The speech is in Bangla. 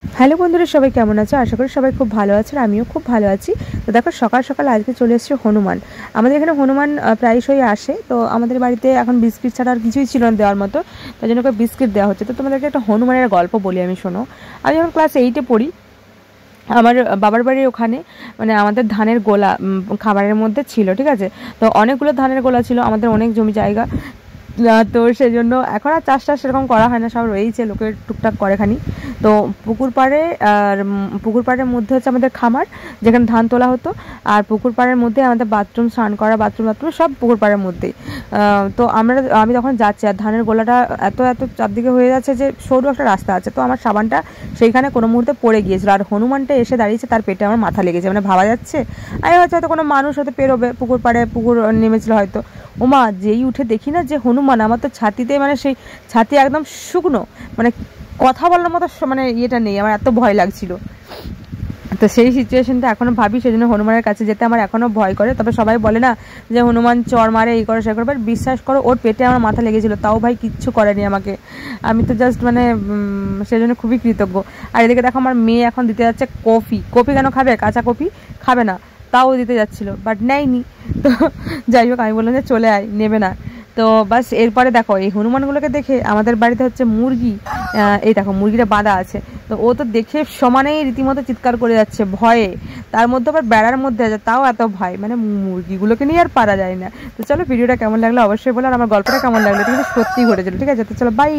হ্যালো বন্ধুরা, সবাই কেমন আছো? আশা করি সবাই খুব ভালো আছে, আর আমিও খুব ভালো আছি। তো দেখো, সকাল সকাল আজকে চলে এসেছে হনুমান। আমাদের এখানে হনুমান প্রায়শই আসে। তো আমাদের বাড়িতে এখন বিস্কিট ছাড়া আর কিছুই ছিল না দেওয়ার মতো, তাই জন্য করে বিস্কিট দেওয়া হচ্ছে। তো তোমাদেরকে একটা হনুমানের গল্প বলি আমি, শোনো। আমি যখন ক্লাস 8-এ পড়ি, আমার বাবার বাড়ির ওখানে মানে আমাদের ধানের গোলা খাবারের মধ্যে ছিল, ঠিক আছে। তো অনেকগুলো ধানের গোলা ছিল, আমাদের অনেক জমি জায়গা। তো সেই জন্য এখন আর চাষ সেরকম করা হয় না, সব রয়েছে, লোকের টুকটাক করে খানি। তো পুকুর পাড়ে, আর পুকুর পাড়ের মধ্যে হচ্ছে আমাদের খামার, যেখানে ধান তোলা হতো। আর পুকুর পাড়ের মধ্যে আমাদের বাথরুম, স্নান করা, বাথরুম সব পুকুর পাড়ের মধ্যেই। তো আমি তখন যাচ্ছি, আর ধানের গোলাটা এত এত চারদিকে হয়ে যাচ্ছে যে সরু একটা রাস্তা আছে। তো আমার সাবানটা সেইখানে কোনো মুহূর্তে পড়ে গিয়েছিল, আর হনুমানটা এসে দাঁড়িয়েছে, তার পেটে আমার মাথা লেগেছে। মানে ভাবা যাচ্ছে আমি হয়তো কোনো মানুষ হয়তো পেরোবে, পুকুর পাড়ে পুকুর নেমেছিল হয়তো। ওমা, যেই উঠে দেখি না যে হনুমান, আমার তো ছাতিতে, মানে সেই ছাতি একদম শুকনো, মানে কথা বলার মতো মানে ইয়েটা নেই, আমার এত ভয় লাগছিল। তো সেই সিচুয়েশনটা এখনও ভাবি, সেই জন্য হনুমানের কাছে যেতে আমার এখনও ভয় করে। তবে সবাই বলে না যে হনুমান চর মারে, এই করে সে করে, বাট বিশ্বাস করো, ওর পেটে আমার মাথা লেগেছিলো, তাও ভাই কিচ্ছু করেনি আমাকে। আমি তো জাস্ট মানে সেই জন্য খুবই কৃতজ্ঞ। আর এদিকে দেখো, আমার মেয়ে এখন দিতে যাচ্ছে কফি। কফি কেন খাবে? কাঁচা কফি খাবে না, তাও দিতে যাচ্ছিল, বাট নেয়নি। তো যাই হোক, আমি বললাম যে চলে আয়, নেবে না। তো বাস, এরপরে দেখো এই হনুমানগুলোকে দেখে আমাদের বাড়িতে হচ্ছে মুরগি, এই দেখো মুরগিটা বাঁধা আছে। তো ও তো দেখে সমানেই রীতিমতো চিৎকার করে যাচ্ছে ভয়ে। তার মধ্যে আবার বেড়ার মধ্যে আছে, তাও এত ভয়, মানে মুরগিগুলোকে নিয়ে আর পারা যায় না। তো চলো, ভিডিওটা কেমন লাগলো অবশ্যই বলো, আর আমার গল্পটা কেমন লাগলো, এটা কিন্তু সত্যি ঘটেছিল, ঠিক আছে। তো চলো, বাই।